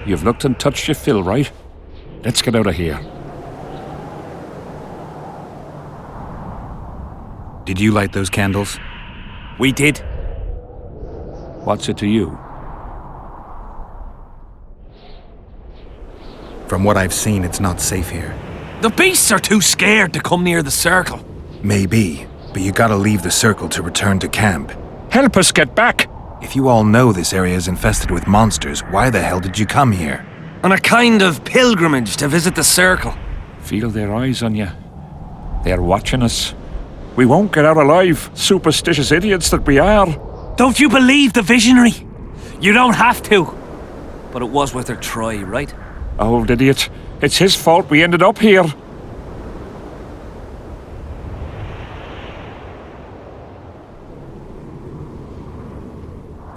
You've looked and touched your fill, right? Let's get out of here. Did you light those candles? We did. What's it to you? From what I've seen, it's not safe here. The beasts are too scared to come near the circle. Maybe, but you gotta leave the circle to return to camp. Help us get back! If you all know this area is infested with monsters, why the hell did you come here? On a kind of pilgrimage to visit the circle. Feel their eyes on you. They're watching us. We won't get out alive, superstitious idiots that we are. Don't you believe the visionary? You don't have to. But it was worth a try, right? Old idiot. It's his fault we ended up here.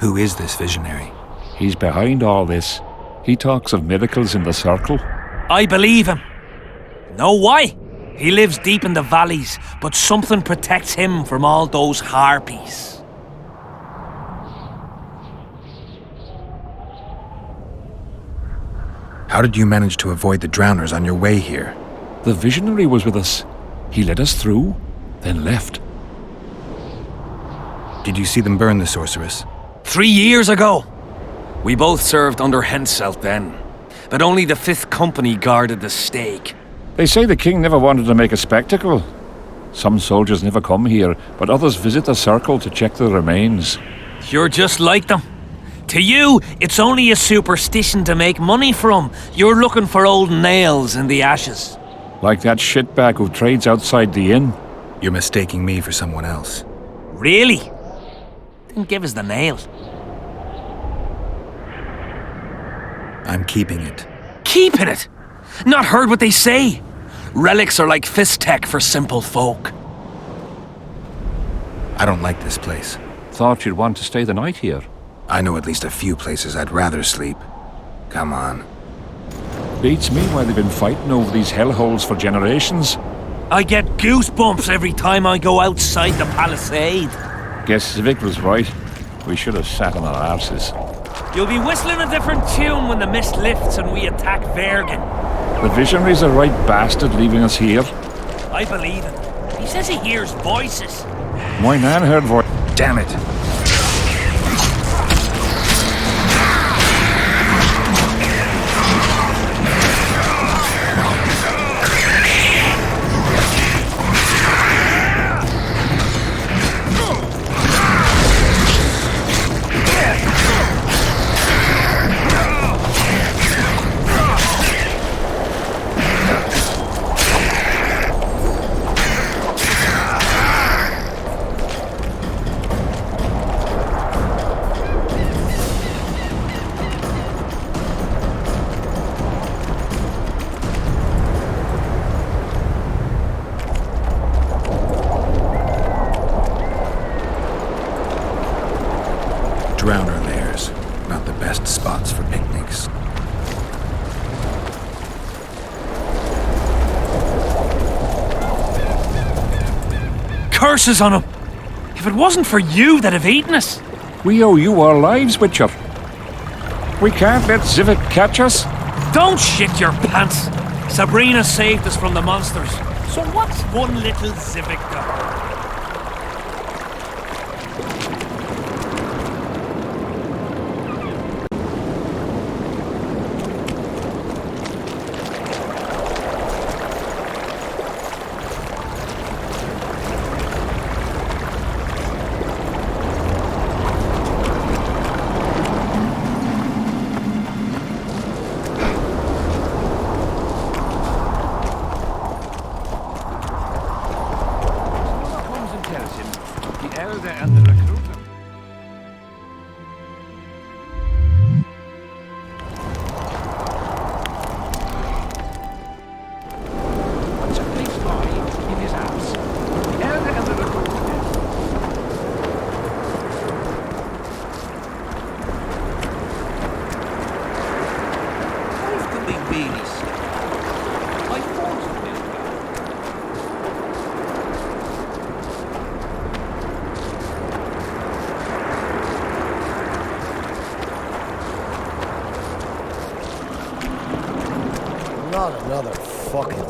Who is this visionary? He's behind all this. He talks of miracles in the circle. I believe him. Know why? He lives deep in the valleys, but something protects him from all those harpies. How did you manage to avoid the drowners on your way here? The visionary was with us. He led us through, then left. Did you see them burn the sorceress? 3 years ago. We both served under Henselt then, but only the 5th Company guarded the stake. They say the king never wanted to make a spectacle. Some soldiers never come here, but others visit the circle to check the remains. You're just like them. To you, it's only a superstition to make money from. You're looking for old nails in the ashes. Like that shitbag who trades outside the inn. You're mistaking me for someone else. Really? Then give us the nail. I'm keeping it. Keeping it? Not heard what they say? Relics are like fist tech for simple folk. I don't like this place. Thought you'd want to stay the night here. I know at least a few places I'd rather sleep. Come on. Beats me why they've been fighting over these hellholes for generations. I get goosebumps every time I go outside the palisade. Guess Civic was right. We should have sat on our arses. You'll be whistling a different tune when the mist lifts and we attack Vergen. The visionary's a right bastard leaving us here. I believe him. He says he hears voices. My nan heard voice. Damn it! Drowner lairs, not the best spots for picnics. Curses on him! If it wasn't for you that have eaten us. We owe you our lives, Witcher. We can't let Civic catch us. Don't shit your pants. Sabrina saved us from the monsters. So what's one little Civic done?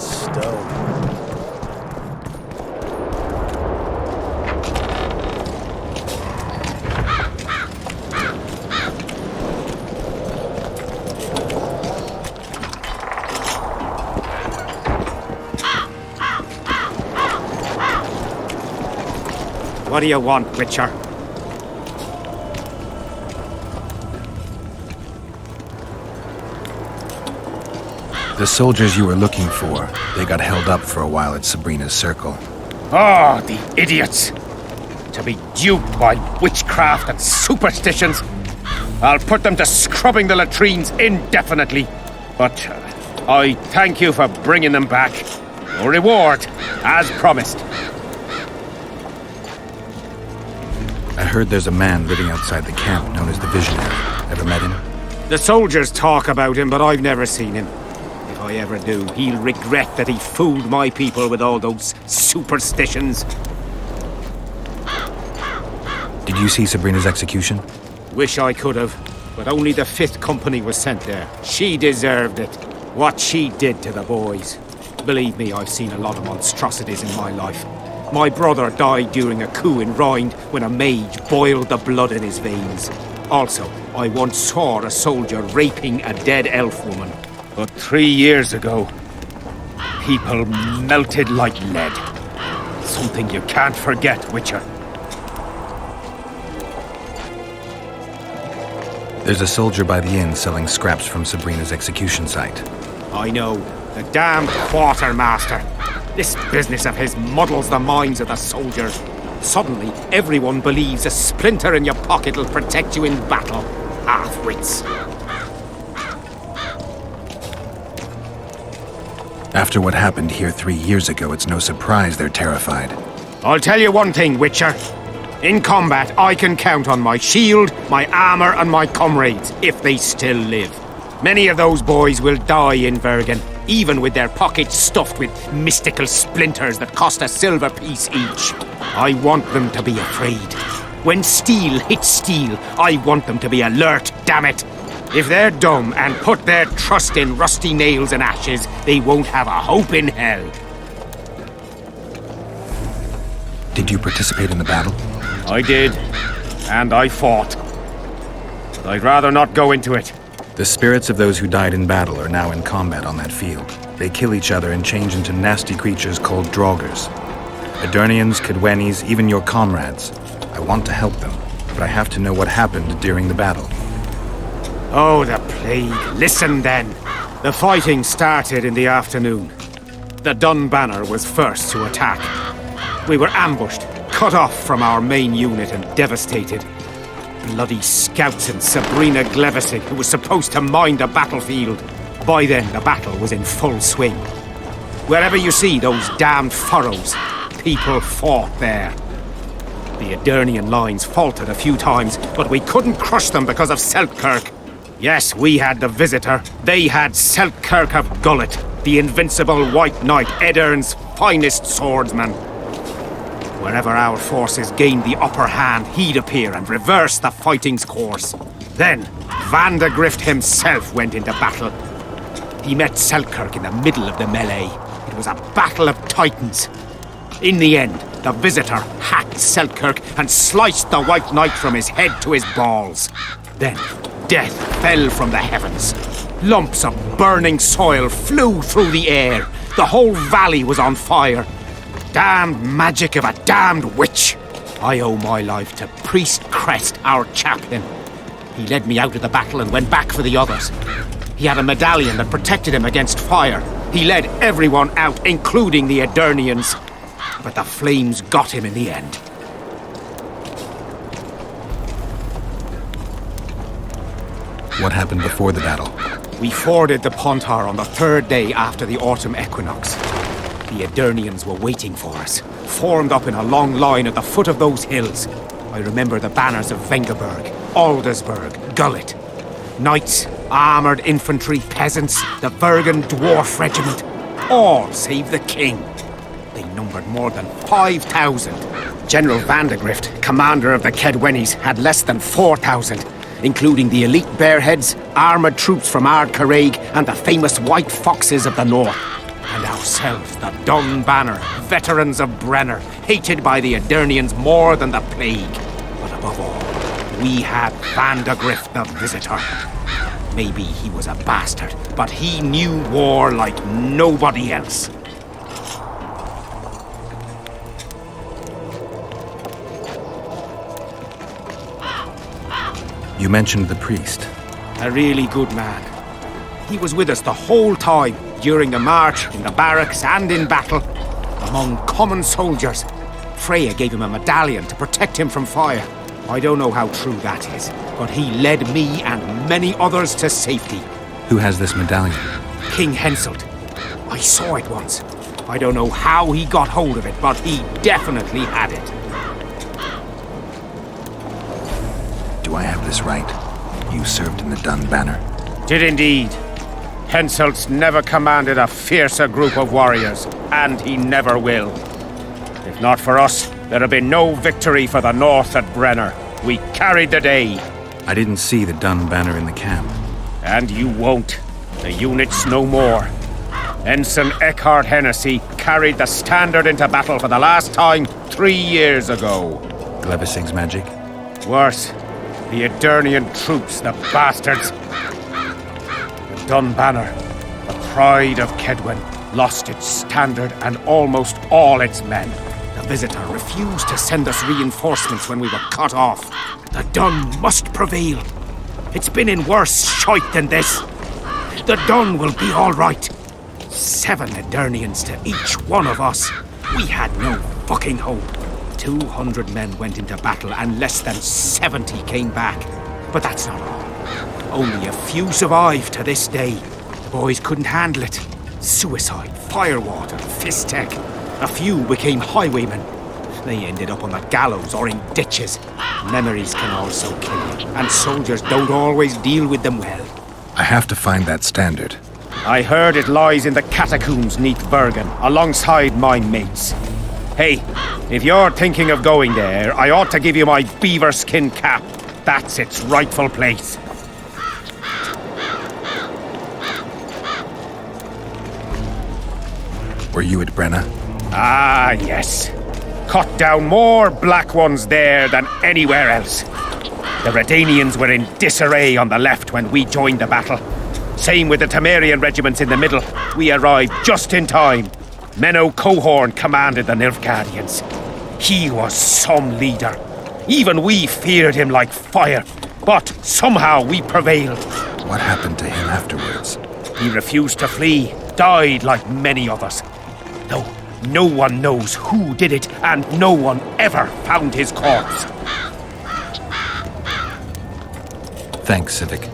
stone. What do you want, Witcher? The soldiers you were looking for, they got held up for a while at Sabrina's circle. Oh, the idiots! To be duped by witchcraft and superstitions. I'll put them to scrubbing the latrines indefinitely. But I thank you for bringing them back. Your reward, as promised. I heard there's a man living outside the camp known as the Visionary. Ever met him? The soldiers talk about him, but I've never seen him. If I ever do, he'll regret that he fooled my people with all those superstitions. Did you see Sabrina's execution? Wish I could have, but only the 5th Company was sent there. She deserved it. What she did to the boys. Believe me, I've seen a lot of monstrosities in my life. My brother died during a coup in Rhind when a mage boiled the blood in his veins. Also, I once saw a soldier raping a dead elf woman. But 3 years ago, people melted like lead. Something you can't forget, Witcher. There's a soldier by the inn selling scraps from Sabrina's execution site. I know. The damned quartermaster. This business of his muddles the minds of the soldiers. Suddenly, everyone believes a splinter in your pocket will protect you in battle. Half-wits. After what happened here 3 years ago, it's no surprise they're terrified. I'll tell you one thing, Witcher. In combat, I can count on my shield, my armor, and my comrades, if they still live. Many of those boys will die in Bergen, even with their pockets stuffed with mystical splinters that cost a silver piece each. I want them to be afraid. When steel hits steel, I want them to be alert, damn it. If they're dumb and put their trust in rusty nails and ashes, they won't have a hope in hell. Did you participate in the battle? I did, and I fought. But I'd rather not go into it. The spirits of those who died in battle are now in combat on that field. They kill each other and change into nasty creatures called draugrs. Edirnians, Cadwennies, even your comrades. I want to help them, but I have to know what happened during the battle. Oh, the plague. Listen then. The fighting started in the afternoon. The Dun Banner was first to attack. We were ambushed, cut off from our main unit and devastated. Bloody scouts and Sabrina Glevesig, who was supposed to mind the battlefield. By then, the battle was in full swing. Wherever you see those damned furrows, people fought there. The Edirnian lines faltered a few times, but we couldn't crush them because of Selkirk. Yes, we had the Visitor. They had Selkirk of Gullet, the invincible White Knight, Edirn's finest swordsman. Wherever our forces gained the upper hand, he'd appear and reverse the fighting's course. Then, Vandegrift himself went into battle. He met Selkirk in the middle of the melee. It was a battle of titans. In the end, the Visitor hacked Selkirk and sliced the White Knight from his head to his balls. Then, death fell from the heavens. Lumps of burning soil flew through the air. The whole valley was on fire. Damned magic of a damned witch. I owe my life to Priest Crest, our chaplain. He led me out of the battle and went back for the others. He had a medallion that protected him against fire. He led everyone out, including the Edirnians. But the flames got him in the end. What happened before the battle? We forded the Pontar on the 3rd day after the autumn equinox. The Edirnians were waiting for us, formed up in a long line at the foot of those hills. I remember the banners of Vengerberg, Aldersburg, Gullet. Knights, armoured infantry, peasants, the Bergen Dwarf Regiment, all save the king. They numbered more than 5,000. General Vandegrift, commander of the Kedwennies, had less than 4,000, including the elite Bearheads, armoured troops from Ard Caraig, and the famous White Foxes of the north. And ourselves, the Dun Banner, veterans of Brenner, hated by the Adernians more than the plague. But above all, we had Vandegrift the Visitor. Maybe he was a bastard, but he knew war like nobody else. You mentioned the priest. A really good man. He was with us the whole time, during the march, in the barracks, and in battle. Among common soldiers. Freya gave him a medallion to protect him from fire. I don't know how true that is, but he led me and many others to safety. Who has this medallion? King Henselt. I saw it once. I don't know how he got hold of it, but he definitely had it. Do I have this right? You served in the Dun Banner. Did indeed. Henselt's never commanded a fiercer group of warriors, and he never will. If not for us, there'd have been no victory for the North at Brenner. We carried the day. I didn't see the Dun Banner in the camp. And you won't. The unit's no more. Ensign Eckhart Hennessy carried the standard into battle for the last time 3 years ago. Glevisig's magic? Worse. The Adernian troops, the bastards. The Dun Banner, the pride of Kedwen, lost its standard and almost all its men. The Visitor refused to send us reinforcements when we were cut off. The Dun must prevail. It's been in worse shite than this. The Dun will be all right. 7 Adernians to each one of us. We had no fucking hope. 200 men went into battle and less than 70 came back. But that's not all. Only a few survived to this day. The boys couldn't handle it. Suicide, firewater, fistek. A few became highwaymen. They ended up on the gallows or in ditches. Memories can also kill you, and soldiers don't always deal with them well. I have to find that standard. I heard it lies in the catacombs neath Bergen, alongside my mates. Hey, if you're thinking of going there, I ought to give you my beaver skin cap. That's its rightful place. Were you at Brenna? Ah, yes. Cut down more black ones there than anywhere else. The Redanians were in disarray on the left when we joined the battle. Same with the Temerian regiments in the middle. We arrived just in time. Menno Cohorn commanded the Nilfgaardians. He was some leader. Even we feared him like fire. But somehow we prevailed. What happened to him afterwards? He refused to flee, died like many others. No, no one knows who did it, and no one ever found his corpse. Thanks, Civic.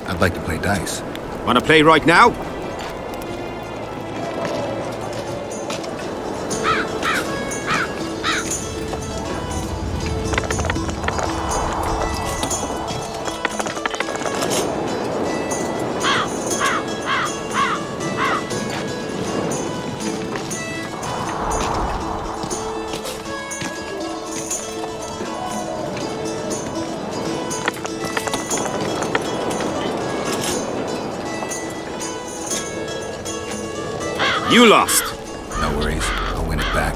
I'd like to play dice. Wanna play right now? You lost. No worries. I'll win it back.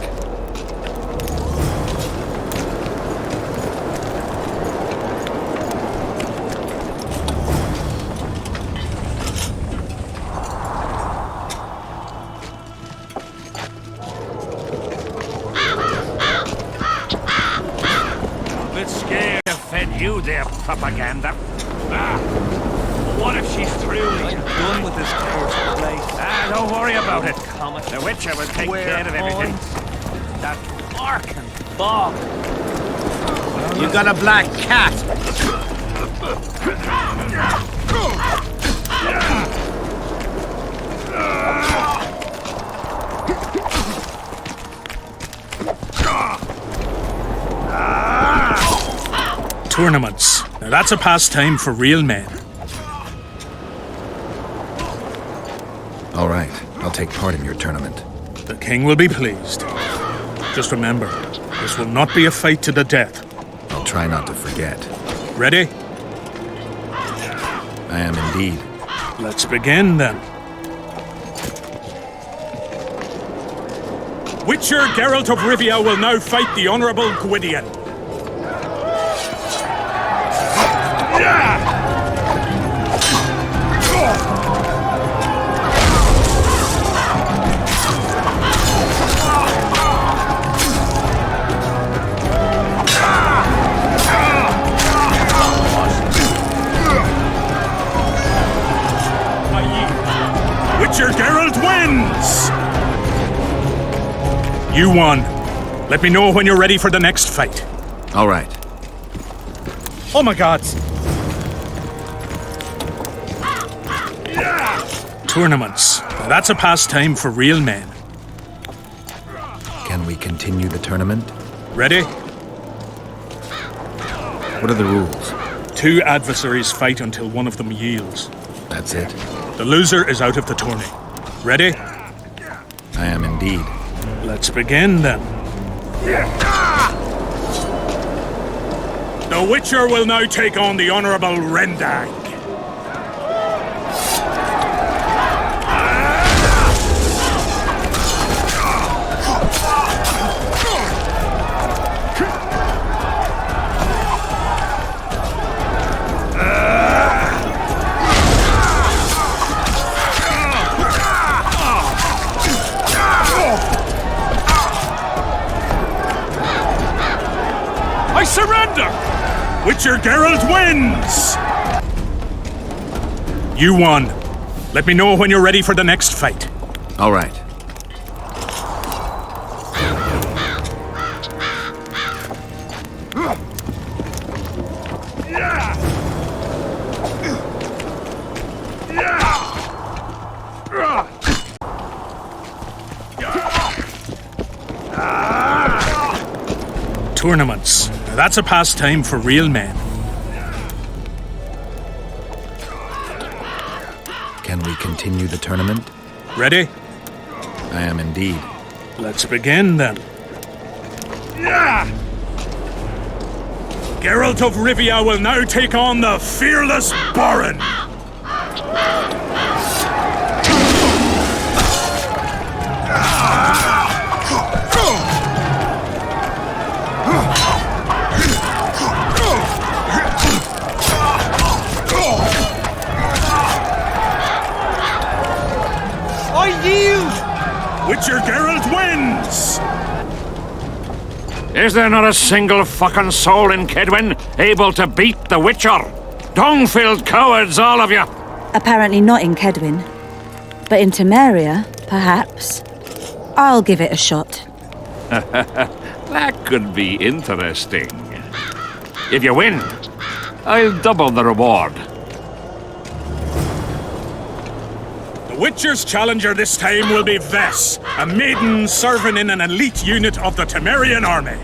A bit scared to offend you there, propaganda. What if she's through? I'm done with this cursed place. Don't worry about it. The Witcher will take care of everything. That arcing fog. You got a black cat. Tournaments. Now that's a pastime for real men. All right. I'll take part in your tournament. The king will be pleased. Just remember, this will not be a fight to the death. I'll try not to forget. Ready? I am indeed. Let's begin then. Witcher Geralt of Rivia will now fight the Honourable Gwydion. Witcher Geralt wins! You won. Let me know when you're ready for the next fight. All right. Oh my god! Tournaments. Now that's a pastime for real men. Can we continue the tournament? Ready? What are the rules? 2 adversaries fight until one of them yields. That's it. The loser is out of the tourney. Ready? I am indeed. Let's begin then. The Witcher will now take on the Honourable Rendag. I surrender! Witcher Geralt wins! You won. Let me know when you're ready for the next fight. All right. Tournaments. Now that's a pastime for real men. Can we continue the tournament? Ready? I am indeed. Let's begin then. Geralt of Rivia will now take on the fearless Baron. I yield! Witcher Geralt wins! Is there not a single fucking soul in Kedwin able to beat the Witcher? Dung-filled cowards, all of you! Apparently not in Kedwin. But in Temeria, perhaps. I'll give it a shot. That could be interesting. If you win, I'll double the reward. The Witcher's challenger this time will be Vess, a maiden serving in an elite unit of the Temerian army.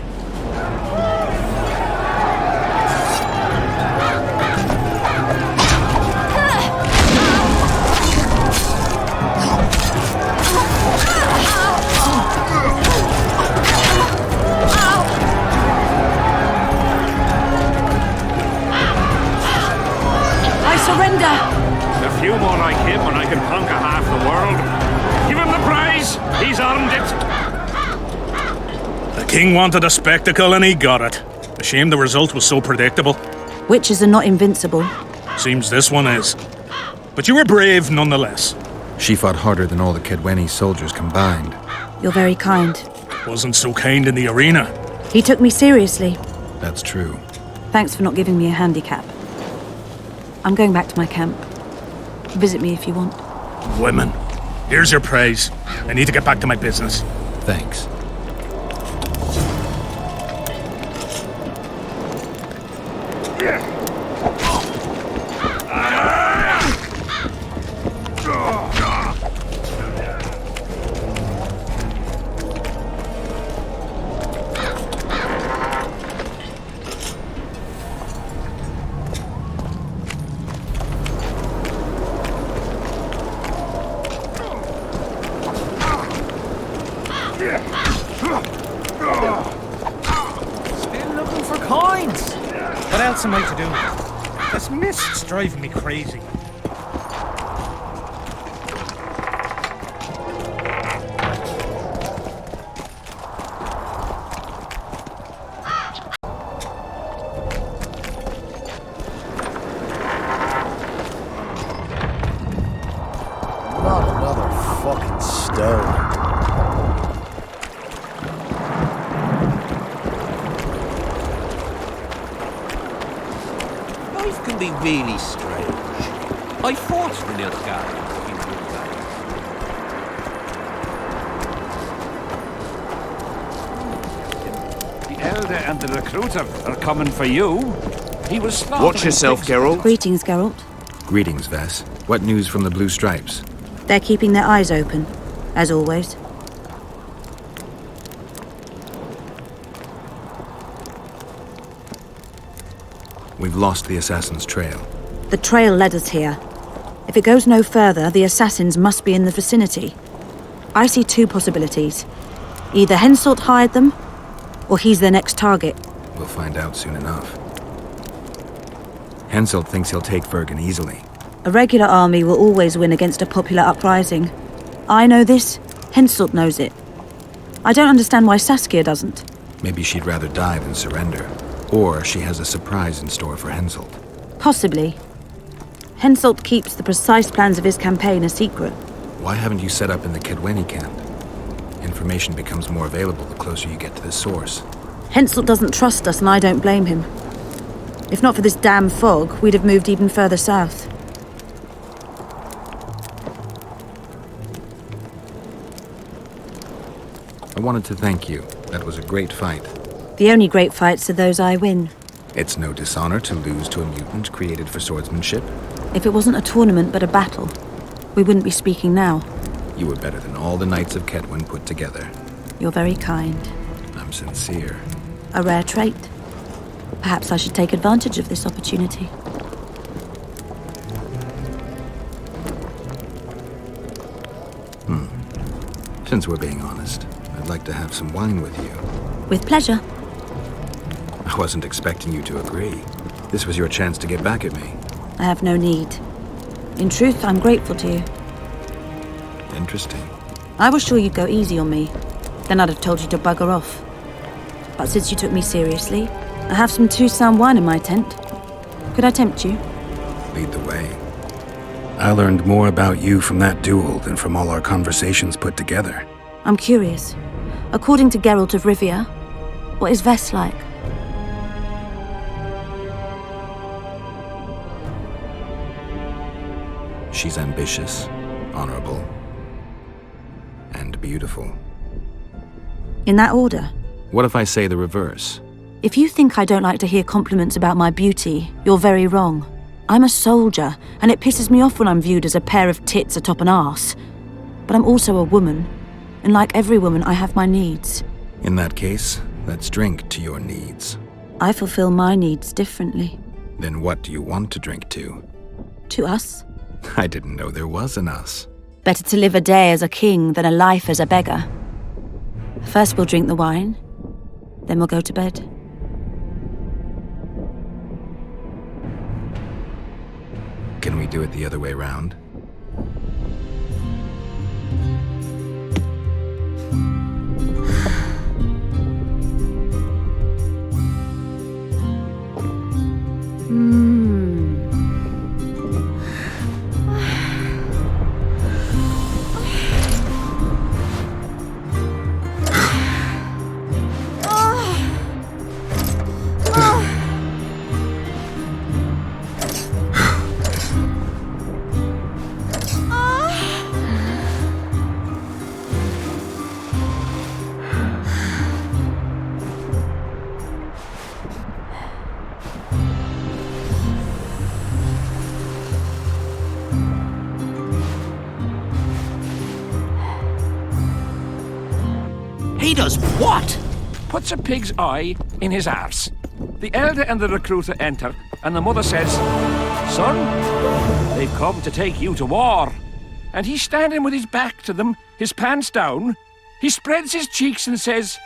I surrender! A few more like him and I can conquer half the world. Give him the prize! He's earned it! The king wanted a spectacle and he got it. A shame the result was so predictable. Witches are not invincible. Seems this one is. But you were brave nonetheless. She fought harder than all the Kedweni soldiers combined. You're very kind. Wasn't so kind in the arena. He took me seriously. That's true. Thanks for not giving me a handicap. I'm going back to my camp. Visit me if you want. Women. Here's your praise. I need to get back to my business. Thanks. Still looking for coins. What else am I to do? This mist's driving me crazy. be really strange. I fought the Nilfgaardians in Bulgaria. The Elder and the Recruiter are coming for you. He was slaughtered. Watch yourself, Geralt. Greetings, Geralt. Greetings, Vess. What news from the Blue Stripes? They're keeping their eyes open, as always. We've lost the assassin's trail. The trail led us here. If it goes no further, the assassins must be in the vicinity. I see two possibilities. Either Henselt hired them, or he's their next target. We'll find out soon enough. Henselt thinks he'll take Vergen easily. A regular army will always win against a popular uprising. I know this, Henselt knows it. I don't understand why Saskia doesn't. Maybe she'd rather die than surrender. Or she has a surprise in store for Henselt. Possibly. Henselt keeps the precise plans of his campaign a secret. Why haven't you set up in the Kedweni camp? Information becomes more available the closer you get to the source. Henselt doesn't trust us, and I don't blame him. If not for this damn fog, we'd have moved even further south. I wanted to thank you. That was a great fight. The only great fights are those I win. It's no dishonor to lose to a mutant created for swordsmanship. If it wasn't a tournament but a battle, we wouldn't be speaking now. You were better than all the knights of Kedwen put together. You're very kind. I'm sincere. A rare trait. Perhaps I should take advantage of this opportunity. Since we're being honest, I'd like to have some wine with you. With pleasure. I wasn't expecting you to agree. This was your chance to get back at me. I have no need. In truth, I'm grateful to you. Interesting. I was sure you'd go easy on me. Then I'd have told you to bugger off. But since you took me seriously, I have some Toussaint wine in my tent. Could I tempt you? Lead the way. I learned more about you from that duel than from all our conversations put together. I'm curious. According to Geralt of Rivia, what is Vess like? She's ambitious, honorable, and beautiful. In that order? What if I say the reverse? If you think I don't like to hear compliments about my beauty, you're very wrong. I'm a soldier, and it pisses me off when I'm viewed as a pair of tits atop an arse. But I'm also a woman, and like every woman, I have my needs. In that case, let's drink to your needs. I fulfill my needs differently. Then what do you want to drink to? To us? I didn't know there was an us. Better to live a day as a king than a life as a beggar. First we'll drink the wine, then we'll go to bed. Can we do it the other way round? He does what? Puts a pig's eye in his arse. The Elder and the Recruiter enter, and the mother says, "Son, they've come to take you to war." And he's standing with his back to them, his pants down. He spreads his cheeks and says,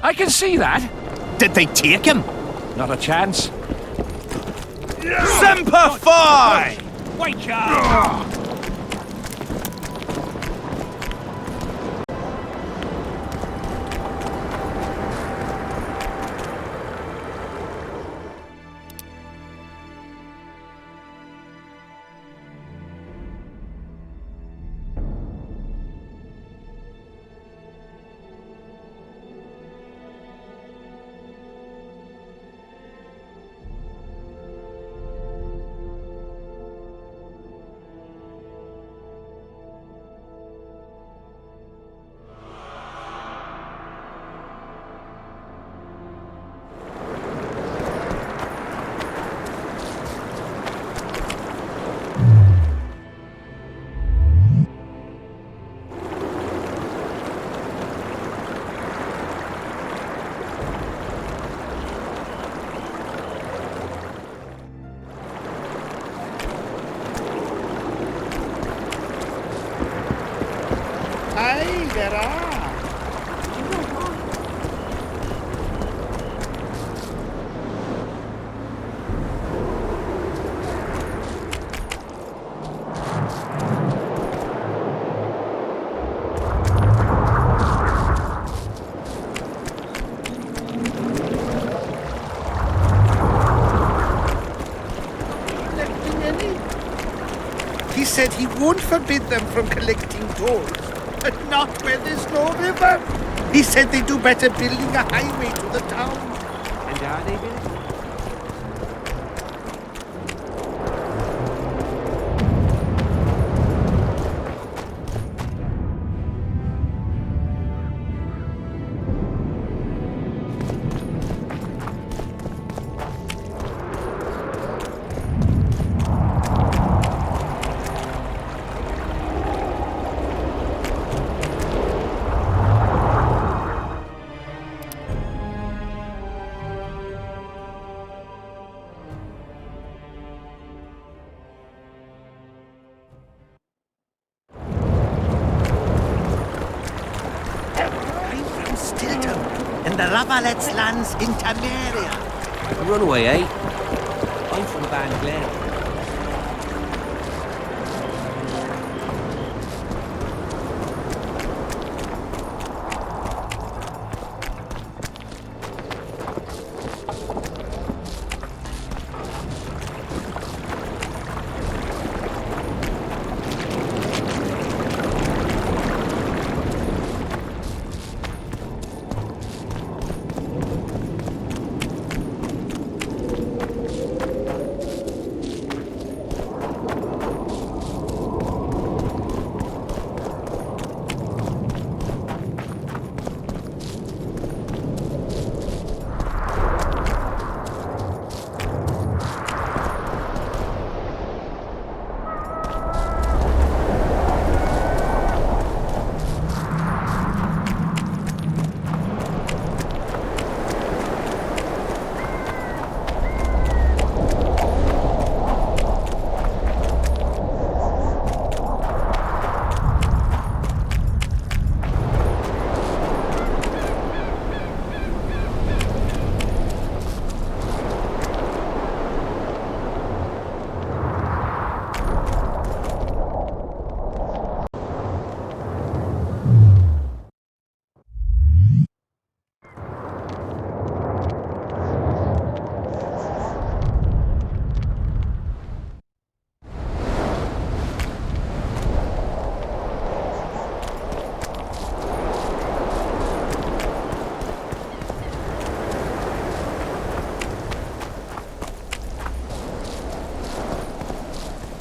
"I can see that." Did they take him? Not a chance. Semper Fi! Wake up! there are. He said he won't forbid them from collecting tolls, but not where there's no river. He said they'd do better building a highway to the town. And are they building? And the Ravalets lands in Tamaria. Runaway, eh? I'm from Van Glen.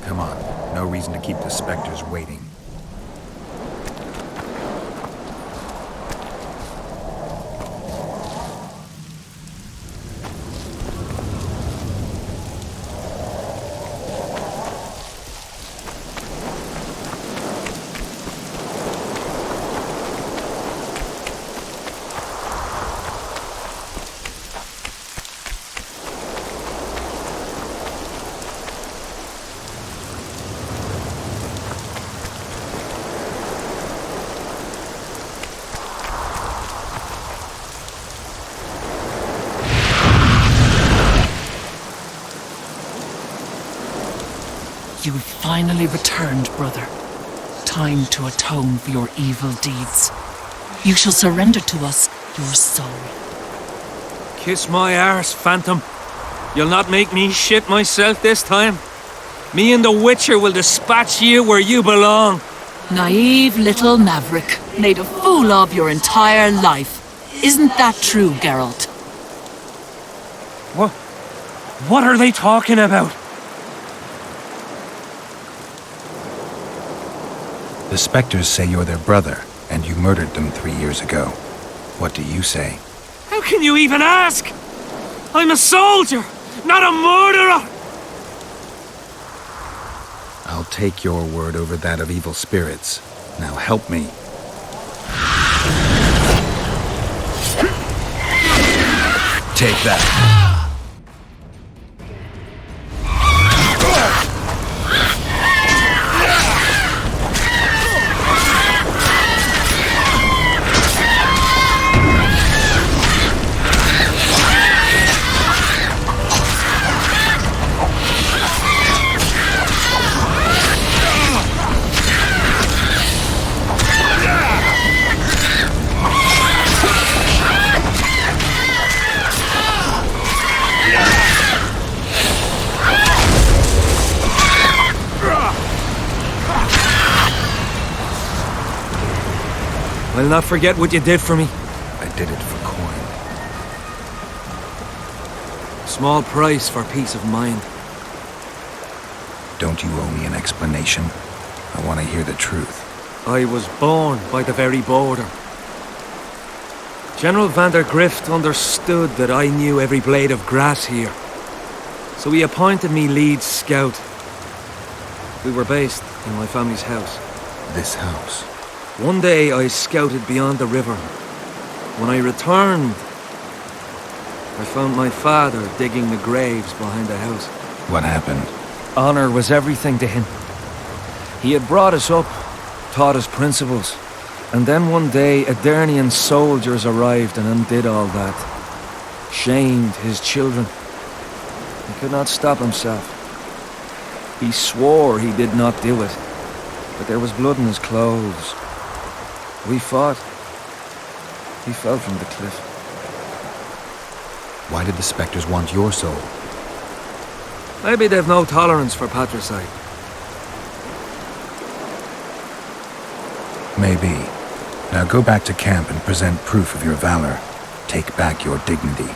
Come on, no reason to keep the specters waiting. You've finally returned, brother. Time to atone for your evil deeds. You shall surrender to us your soul. Kiss my arse, Phantom. You'll not make me shit myself this time. Me and the Witcher will dispatch you where you belong. Naive little maverick, made a fool of your entire life. Isn't that true, Geralt? What are they talking about? The specters say you're their brother, and you murdered them 3 years ago. What do you say? How can you even ask? I'm a soldier, not a murderer! I'll take your word over that of evil spirits. Now help me. Take that. I'll not forget what you did for me. I did it for coin. Small price for peace of mind. Don't you owe me an explanation? I want to hear the truth. I was born by the very border. General van der Grift understood that I knew every blade of grass here. So he appointed me lead scout. We were based in my family's house. This house? One day I scouted beyond the river. When I returned, I found my father digging the graves behind the house. What happened? Honor was everything to him. He had brought us up, taught us principles. And then one day, Adernian soldiers arrived and undid all that. Shamed his children. He could not stop himself. He swore he did not do it. But there was blood in his clothes. We fought. He fell from the cliff. Why did the Spectres want your soul? Maybe they've no tolerance for patricide. Maybe. Now go back to camp and present proof of your valor. Take back your dignity.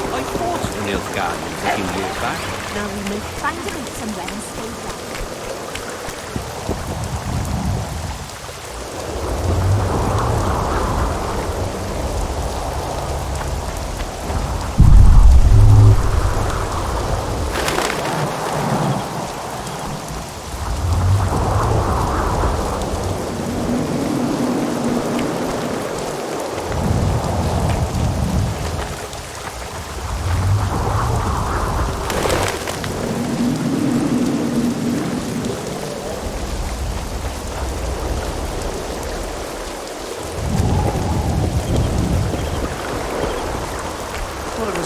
I fought in Nilfgaard a few years back. Now we may find a bit somewhere and stay there.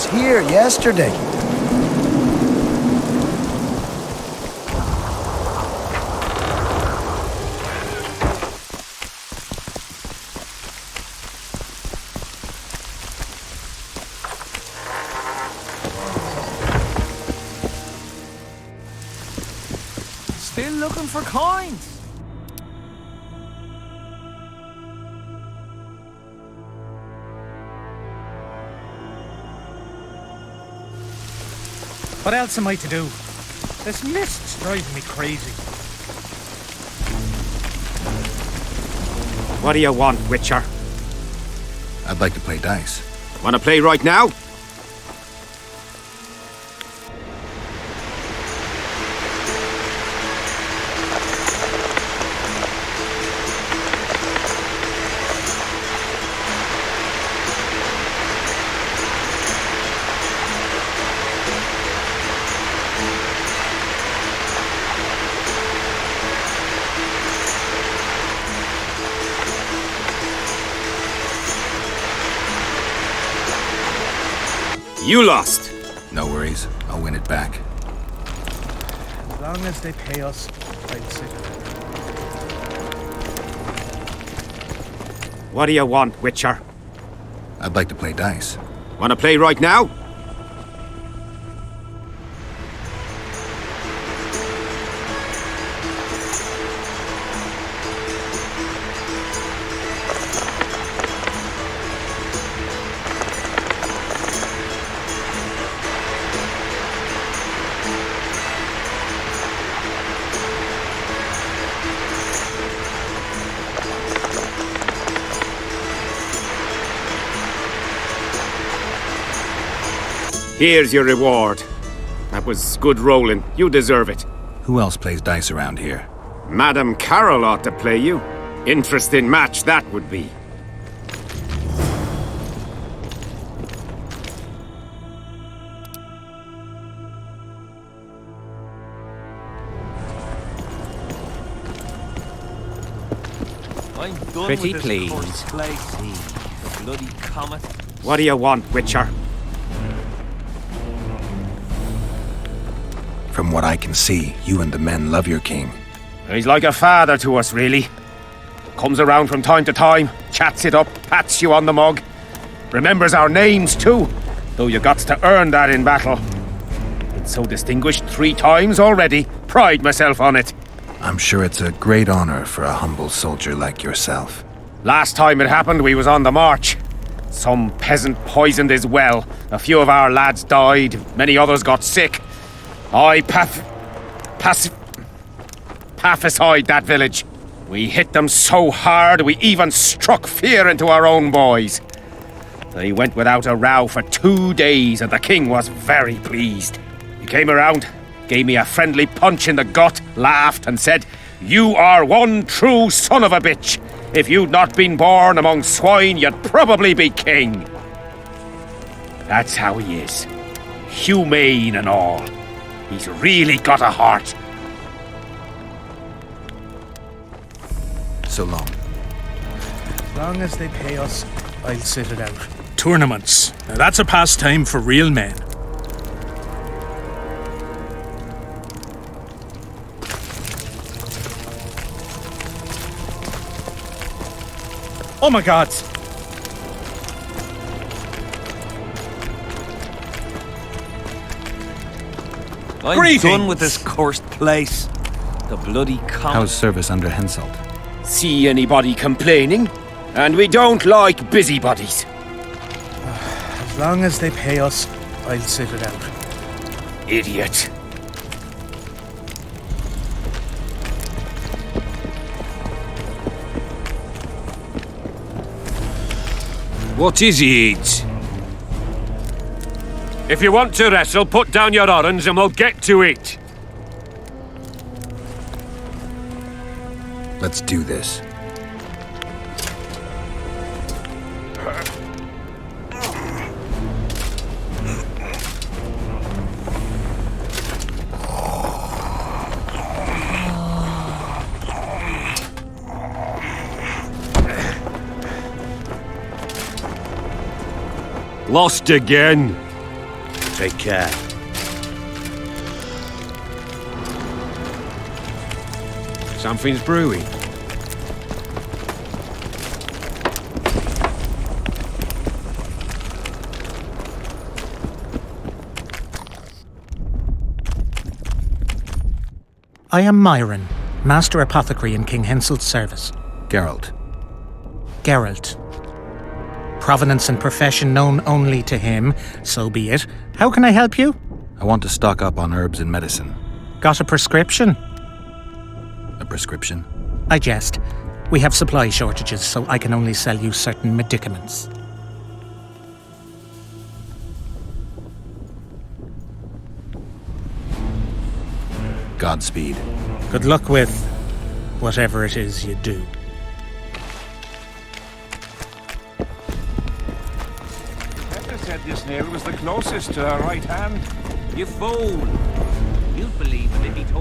Here yesterday. Still looking for coins. What else am I to do? This mist's driving me crazy. What do you want, Witcher? I'd like to play dice. Want to play right now? You lost. No worries. I'll win it back. As long as they pay us, I'll sit it out. What do you want, Witcher? I'd like to play dice. Want to play right now? Here's your reward. That was good rolling. You deserve it. Who else plays dice around here? Madam Carol ought to play you. Interesting match that would be. I'm done Pretty with please. this place. The bloody comet. What do you want, Witcher? From what I can see, you and the men love your king. He's like a father to us, really. Comes around from time to time, chats it up, pats you on the mug. Remembers our names, too, though you got to earn that in battle. Been so distinguished 3 times already. Pride myself on it. I'm sure it's a great honor for a humble soldier like yourself. Last time it happened, we was on the march. Some peasant poisoned his well. A few of our lads died, many others got sick. I pacified that village. We hit them so hard, we even struck fear into our own boys. They went without a row for 2 days, and the king was very pleased. He came around, gave me a friendly punch in the gut, laughed, and said, "You are one true son of a bitch. If you'd not been born among swine, you'd probably be king." That's how he is. Humane and all. He's really got a heart. So long. As long as they pay us, I'll sit it out. Tournaments. Now that's a pastime for real men. Oh my god! I'm Greetings. done with this cursed place. The bloody comet. How's service under Henselt? See anybody complaining? And we don't like busybodies. As long as they pay us, I'll sit it out. Idiot. What is it? If you want to wrestle, put down your orange and we'll get to it. Let's do this. Lost again. Take care. Something's brewing. I am Myron, Master Apothecary in King Henselt's service. Geralt. Geralt. Provenance and profession known only to him, so be it. How can I help you? I want to stock up on herbs and medicine. Got a prescription? A prescription? I jest. We have supply shortages, so I can only sell you certain medicaments. Godspeed. Good luck with whatever it is you do. Pepper said this nail was the closest to her right hand. You fool! You'd believe him if he told